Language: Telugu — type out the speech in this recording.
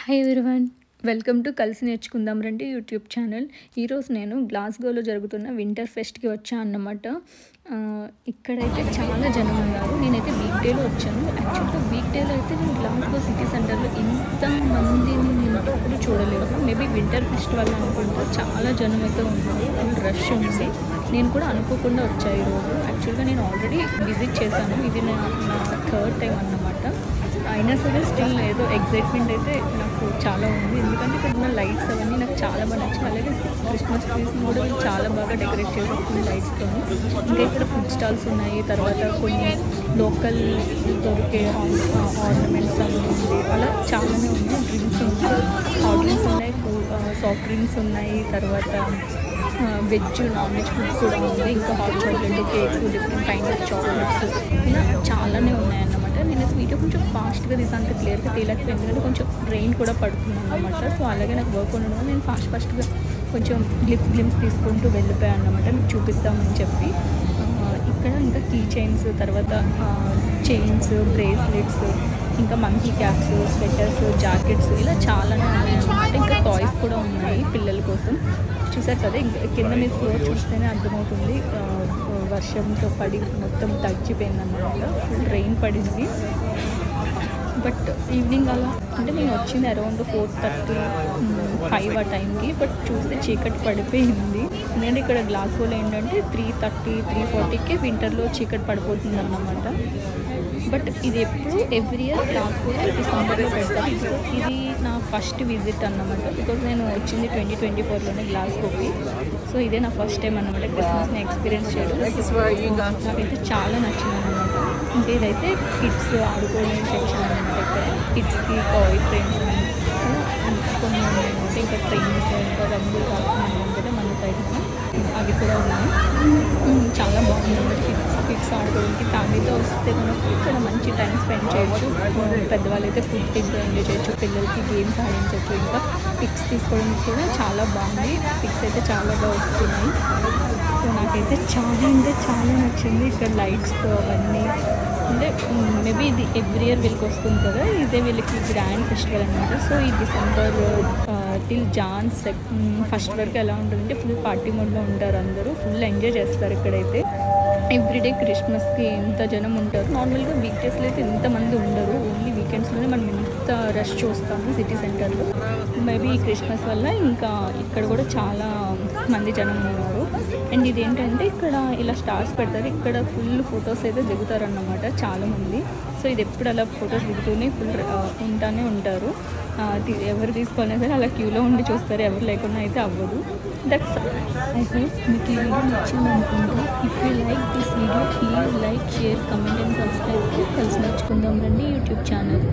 హాయ్ ఎవ్రీవన్, వెల్కమ్ టు కలిసి నేర్చుకుందాం రండి యూట్యూబ్ ఛానల్. ఈరోజు నేను గ్లాస్గోలో జరుగుతున్న వింటర్ ఫెస్ట్కి వచ్చాను అన్నమాట. ఇక్కడైతే చాలా జనం ఉన్నారు. నేనైతే వీక్ డేలో వచ్చాను. యాక్చువల్గా వీక్ డేలో అయితే నేను గ్లాస్గో సిటీ సెంటర్లో ఇంతమందిని నేను ఎప్పుడు చూడలేదు. మేబీ వింటర్ ఫెస్ట్ వల్ల అనుకుంటా చాలా జనం అయితే ఉన్నారు, ఫుల్ రష్ ఉంది. నేను కూడా అనుకోకుండా వచ్చాను ఈరోజు. యాక్చువల్గా నేను ఆల్రెడీ విజిట్ చేశాను, ఇది నా థర్డ్ టైం అన్నమాట. అయినా సరే స్టిల్ ఏదో ఎగ్జైట్మెంట్ అయితే నాకు చాలా ఉంది, ఎందుకంటే ఇక్కడ ఉన్న లైట్స్ అవన్నీ నాకు చాలా బాగా నచ్చాయి. అలాగే క్రిస్మస్ ట్రీస్ని కూడా చాలా బాగా డెకరేట్ చేసేస్తుంది లైట్స్తో. ఇంకా ఇక్కడ ఫుడ్ స్టాల్స్ ఉన్నాయి, తర్వాత కొన్ని లోకల్ దొరికే ఆర్నమెంట్స్ అవి ఉంది, అలా చాలానే ఉంది. డ్రింక్స్ ఉన్నాయి, హాట్ డ్రింక్స్ ఉన్నాయి, సాఫ్ట్ డ్రింక్స్ ఉన్నాయి, తర్వాత వెజ్ నాన్ వెజ్ ఫుడ్ కూడా ఉంది. ఇంకా hot chocolate, cakes, different kind of chocolates, ఇలా చాలానే ఉన్నాయన్నమాట. నేను వీడియో కొంచెం ఫాస్ట్గా తీసాను, అంత క్లియర్గా తీయలేకపోయింది, ఎందుకంటే కొంచెం రెయిన్ కూడా పడుతుంది అన్నమాట. సో అలాగే నాకు వర్క్ ఉండడం నేను ఫాస్ట్గా కొంచెం గ్లిమ్స్ తీసుకుంటూ వెళ్ళిపోయాను అన్నమాట, మీకు చూపిద్దామని చెప్పి. ఇక్కడ ఇంకా కీ చైన్స్, తర్వాత చైన్స్, బ్రేస్లెట్స్, ఇంకా మంకీ క్యాప్స్, స్వెటర్స్, జాకెట్స్, ఇలా చాలానే ఉన్నాయన్నమాట. ఇంకా టాయ్స్ కూడా ఉన్నాయి పిల్లల కోసం. చూసారు కదా, ఇంకా కింద మీరు ఫ్లోర్ చూస్తేనే అర్థమవుతుంది. వర్షంతో పడి మొత్తం తగ్గిపోయింది అన్నమాట, ఫుల్ రెయిన్ పడింది. బట్ ఈవినింగ్ అలా అంటే నేను వచ్చింది అరౌండ్ 4:30-5 ఆ టైంకి, బట్ చూస్తే చీకటి పడిపోయింది. ఎందుకంటే ఇక్కడ గ్లాస్గోలో ఏంటంటే 3:30-3:40కి వింటర్లో చీకటి పడిపోతుంది అన్నమాట. బట్ ఇది ఎప్పుడు ఎవ్రీ ఇయర్ గ్లాస్గోలో డిసెంబర్లో పెడతారు. ఇది నా ఫస్ట్ విజిట్ అన్నమాట, బికాజ్ నేను వచ్చింది 2024లోనే గ్లాస్గోకి. సో ఇదే నా ఫస్ట్ టైం అన్నమాట క్రిస్మస్ని ఎక్స్పీరియన్స్ చేయడం. నాకైతే చాలా నచ్చింది అన్నమాట. ఇంకా ఇదైతే కిడ్స్ ఆడుకునే సెక్షన్ అన్నమాట. ఇక్కడ కిడ్స్కి టాయ్ ట్రైన్స్ కొన్ని ఉన్నాయన్నమాట. ఇంకా ట్రైన్స్, ఇంకా రంగులు కాకుండా కదా మన సైడ్ అవి కూడా ఉన్నాయి. చాలా బాగుంది కిడ్స్ ఆడుకోవడానికి. ఫ్యామిలీతో వస్తే కనుక ఇక్కడ మంచి టైం స్పెండ్ చేయొచ్చు. పెద్దవాళ్ళు అయితే ఫుడ్ తింటూ ఎంజాయ్ చేయొచ్చు, పిల్లలకి గేమ్స్ ఆడించవచ్చు. ఇంకా పిక్స్ తీసుకోవడానికి కూడా చాలా బాగుంది. పిక్స్ అయితే చాలా బాగా వస్తున్నాయి. సో నాకైతే చాలా అంటే చాలా నచ్చింది ఇక్కడ లైట్స్తో అవన్నీ. అంటే మేబీ ఇది ఎవ్రీ ఇయర్ వీళ్ళకి వస్తుంది కదా, ఇదే వీళ్ళకి గ్రాండ్ ఫెస్టివల్ అనమాట. సో ఈ డిసెంబర్ టిల్ జాన్ 1st వరకు ఎలా ఉంటుందంటే ఫుల్ పార్టీ మోడ్లో ఉంటారు అందరూ, ఫుల్ ఎంజాయ్ చేస్తారు ఇక్కడైతే. ఎవ్రీడే క్రిస్మస్కి ఎంత జనం ఉంటారు. నార్మల్గా వీక్ డేస్లో అయితే ఎంతమంది ఉండరు, ఓన్లీ వీకెండ్స్లోనే మనం ఎంత రష్ చూస్తాము సిటీ సెంటర్లో. మేబీ ఈ క్రిస్మస్ వల్ల ఇంకా ఇక్కడ కూడా చాలా మంది జనం ఉన్నారు. అండ్ ఇది ఏంటంటే ఇక్కడ ఇలా స్టార్స్ పెడతారు, ఇక్కడ ఫుల్ ఫొటోస్ అయితే దిగుతారన్నమాట చాలామంది. సో ఇది ఎప్పుడు అలా ఫొటోస్ దిగుతూనే ఫుల్ ఉంటానే ఉంటారు. ఎవరు తీసుకోవాలన్నా సరే అలా క్యూలో ఉండి చూస్తారు, ఎవరు లేకుండా అయితే అవ్వదు. దట్స్ ఐ హోప్ మీకు ఈ వీడియో నచ్చింది అనుకుంటా. If you like this video please like, share, comment and subscribe to కలిసి నేర్చుకుందాం రండి యూట్యూబ్ ఛానల్.